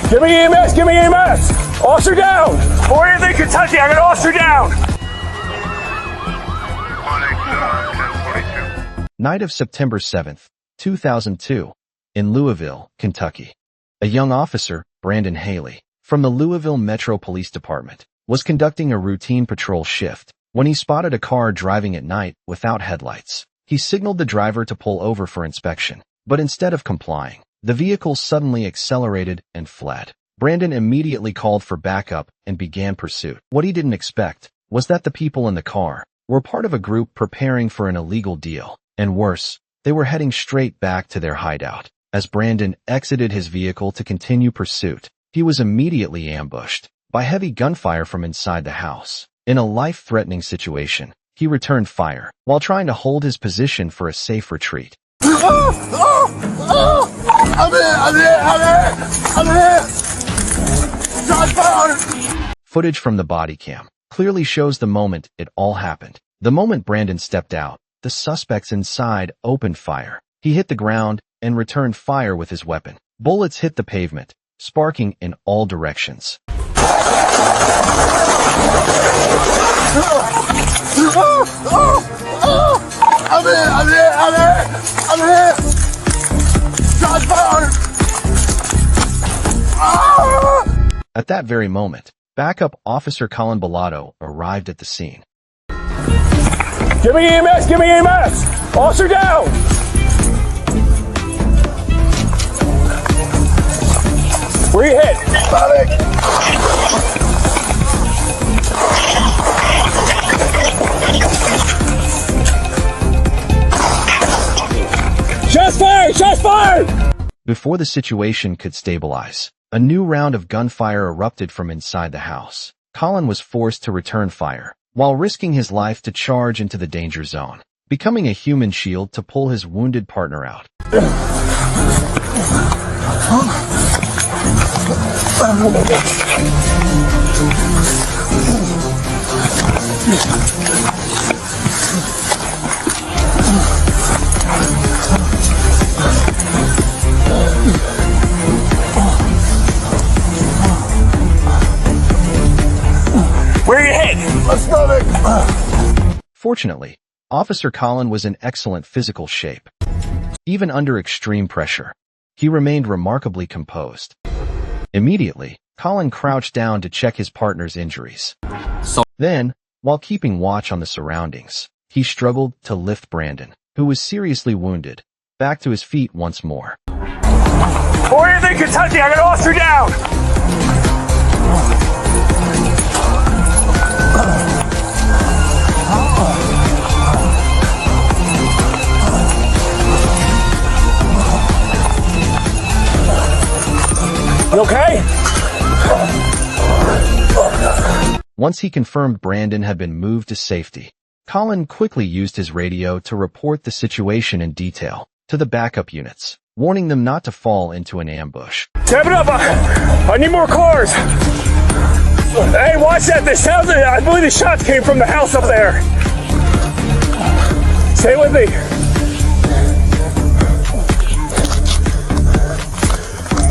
Give me EMS! Give me EMS! Officer down! Or anything Kentucky, I got an officer down! Night of September 7th, 2002, in Louisville, Kentucky. A young officer, Brandon Haley, from the Louisville Metro Police Department, was conducting a routine patrol shift when he spotted a car driving at night without headlights. He signaled the driver to pull over for inspection, but instead of complying, the vehicle suddenly accelerated and fled. Brandon immediately called for backup and began pursuit. What he didn't expect was that the people in the car were part of a group preparing for an illegal deal, and worse, they were heading straight back to their hideout. As Brandon exited his vehicle to continue pursuit, he was immediately ambushed by heavy gunfire from inside the house. In a life-threatening situation, he returned fire while trying to hold his position for a safe retreat. I'm here! Shots fired! Footage from the bodycam clearly shows the moment it all happened. The moment Brandon stepped out, the suspects inside opened fire. He hit the ground and returned fire with his weapon. Bullets hit the pavement, sparking in all directions. I'm here! Shots fired! At that very moment, backup officer Colin Bellotto arrived at the scene. Give me EMS! Give me EMS! Officer down! Where you hit? Shots fired! Shots fired! Before the situation could stabilize, a new round of gunfire erupted from inside the house. Colin was forced to return fire, while risking his life to charge into the danger zone, becoming a human shield to pull his wounded partner out. Where you hit? My stomach! Fortunately, Officer Colin was in excellent physical shape. Even under extreme pressure, he remained remarkably composed. Immediately, Colin crouched down to check his partner's injuries. Then, while keeping watch on the surroundings, he struggled to lift Brandon, who was seriously wounded, back to his feet once more. Or anything Kentucky, I got an officer down! You okay? Once he confirmed Brandon had been moved to safety, Colin quickly used his radio to report the situation in detail to the backup units, warning them not to fall into an ambush. Step it up! I need more cars! Hey, watch that! I believe the shots came from the house up there! Stay with me!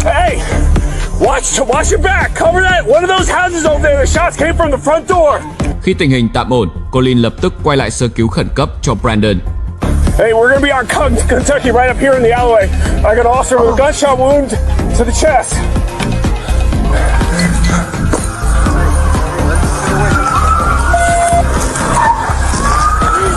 Hey! Watch your back! Cover that! One of those houses over there, the shots came from the front door! Khi tình hình tạm ổn, Colin lập tức quay lại sơ cứu khẩn cấp cho Brandon. Hey, we're gonna be on Kentucky right up here in the alleyway. I got an officer with a gunshot wound to the chest.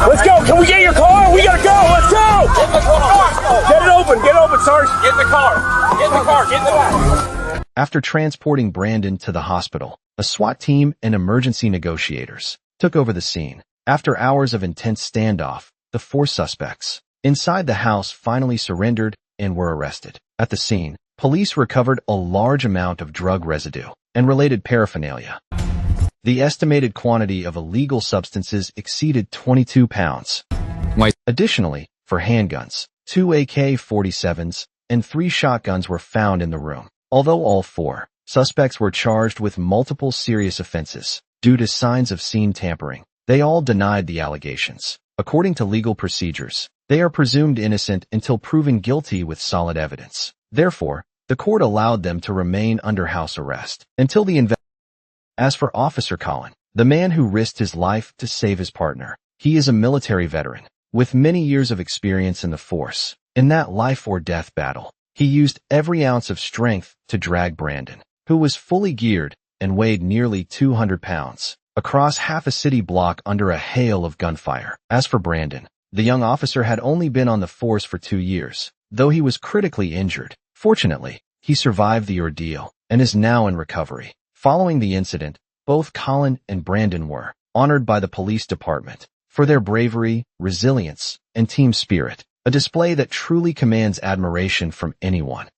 Let's go! Can we get your car? We gotta go! Let's go! Get the car! Get it open, Sarge! Get in the car! Get in the car! Get in the back! After transporting Brandon to the hospital, a SWAT team and emergency negotiators took over the scene. After hours of intense standoff, the 4 suspects inside the house finally surrendered and were arrested. At the scene, police recovered a large amount of drug residue and related paraphernalia. The estimated quantity of illegal substances exceeded 22 pounds. Additionally, for handguns, 2 AK-47s and 3 shotguns were found in the room. Although all 4 suspects were charged with multiple serious offenses due to signs of scene tampering, they all denied the allegations. According to legal procedures, they are presumed innocent until proven guilty with solid evidence. Therefore, the court allowed them to remain under house arrest until the investigation. As for Officer Colin, the man who risked his life to save his partner, he is a military veteran with many years of experience in the force. In that life-or-death battle, he used every ounce of strength to drag Brandon, who was fully geared and weighed nearly 200 pounds, across half a city block under a hail of gunfire. As for Brandon, the young officer had only been on the force for 2 years, though he was critically injured. Fortunately, he survived the ordeal and is now in recovery. Following the incident, both Colin and Brandon were honored by the police department for their bravery, resilience, and team spirit, a display that truly commands admiration from anyone.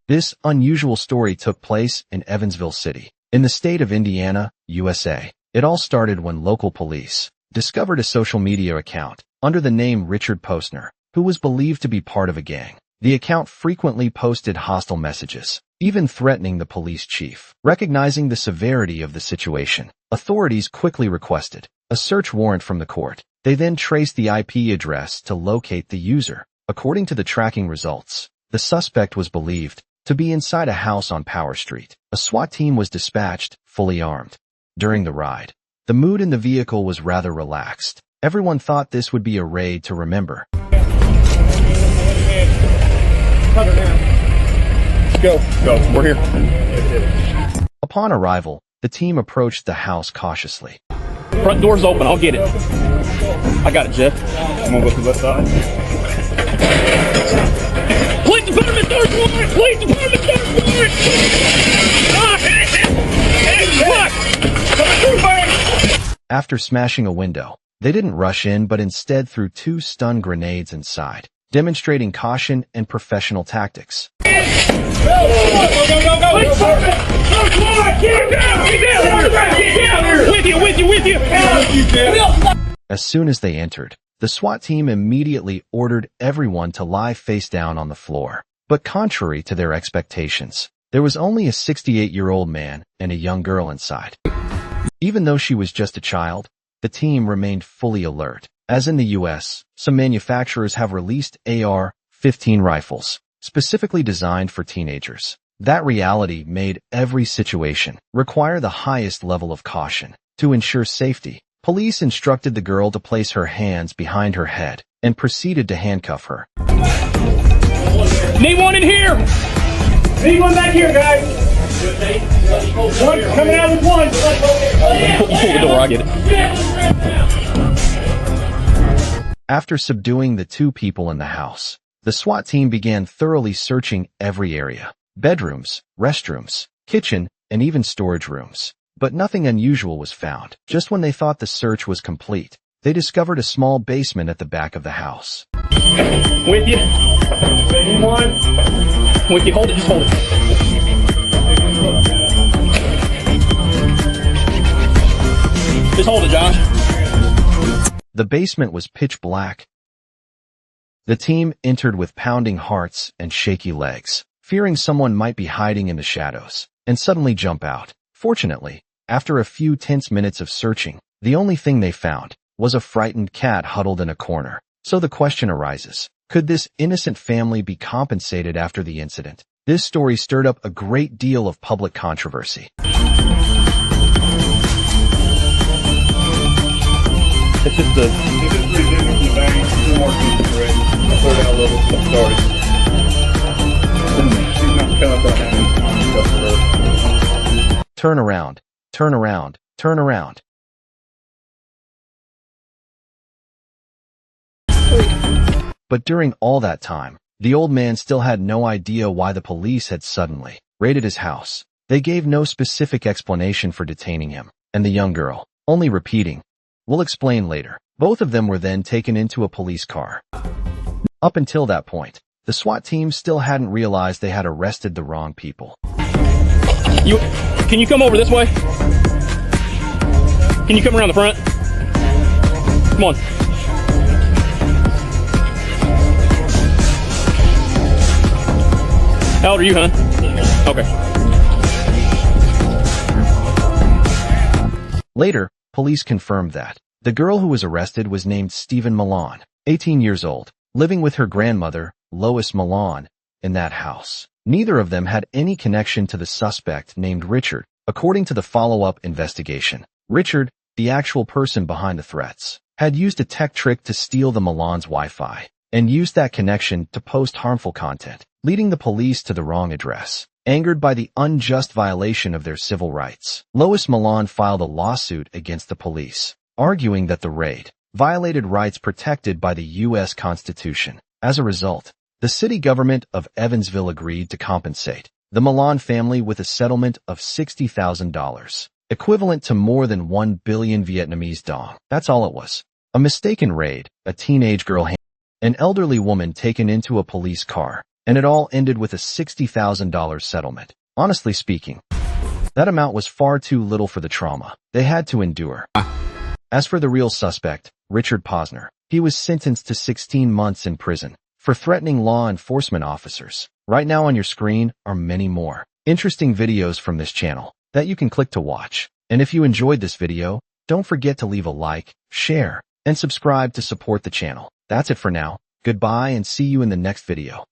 This unusual story took place in Evansville City, in the state of Indiana, USA. It all started when local police discovered a social media account under the name Richard Postner, who was believed to be part of a gang. The account frequently posted hostile messages, even threatening the police chief. Recognizing the severity of the situation, authorities quickly requested a search warrant from the court. They then traced the IP address to locate the user. According to the tracking results, the suspect was believed to be inside a house on Power Street. A SWAT team was dispatched, fully armed. During the ride, the mood in the vehicle was rather relaxed. Everyone thought this would be a raid to remember. Go. We're here. Upon arrival, the team approached the house cautiously. Front door's open. I'll get it. I got it, Jeff. I'm gonna go to the left side. Police department, search warrant! Police department, search warrant! After smashing a window, they didn't rush in but instead threw 2 stun grenades inside, demonstrating caution and professional tactics. With you. As soon as they entered, the SWAT team immediately ordered everyone to lie face down on the floor. But contrary to their expectations, there was only a 68-year-old man and a young girl inside. Even though she was just a child, the team remained fully alert. As in the US, some manufacturers have released AR-15 rifles, specifically designed for teenagers. That reality made every situation require the highest level of caution. To ensure safety, police instructed the girl to place her hands behind her head and proceeded to handcuff her. Need one in here! Need one back here, guys! One coming out with one! You pull the door, I get it. After subduing the 2 people in the house, the SWAT team began thoroughly searching every area: bedrooms, restrooms, kitchen, and even storage rooms. But nothing unusual was found. Just when they thought the search was complete, they discovered a small basement at the back of the house. With you. One. With you. Hold it. Just hold it. Just hold it, Josh. The basement was pitch black. The team entered with pounding hearts and shaky legs, fearing someone might be hiding in the shadows and suddenly jump out. Fortunately, after a few tense minutes of searching, the only thing they found was a frightened cat huddled in a corner. So the question arises, could this innocent family be compensated after the incident? This story stirred up a great deal of public controversy. It's just the... Two more pieces, right? I'll throw it out a little. I'm sorry. She's not coming up on that. Turn around. Turn around. Turn around. But during all that time, the old man still had no idea why the police had suddenly raided his house. They gave no specific explanation for detaining him, and the young girl, only repeating, "We'll explain later." Both of them were then taken into a police car. Up until that point, the SWAT team still hadn't realized they had arrested the wrong people. Can you come over this way? Can you come around the front? Come on. How old are you, hon? Okay. Later, police confirmed that The girl who was arrested was named Stephen Milan, 18 years old, living with her grandmother, Lois Milan, in that house. Neither of them had any connection to the suspect named Richard, according to the follow-up investigation. Richard, the actual person behind the threats, had used a tech trick to steal the Milan's Wi-Fi and used that connection to post harmful content, leading the police to the wrong address. Angered by the unjust violation of their civil rights, Lois Milan filed a lawsuit against the police, arguing that the raid violated rights protected by the U.S. Constitution. As a result, the city government of Evansville agreed to compensate the Milan family with a settlement of $60,000, equivalent to more than 1 billion Vietnamese dong. That's all it was. A mistaken raid, a teenage girl, an elderly woman taken into a police car, and it all ended with a $60,000 settlement. Honestly speaking, that amount was far too little for the trauma they had to endure. As for the real suspect, Richard Posner, he was sentenced to 16 months in prison for threatening law enforcement officers. Right now on your screen are many more interesting videos from this channel that you can click to watch. And if you enjoyed this video, don't forget to leave a like, share, and subscribe to support the channel. That's it for now. Goodbye and see you in the next video.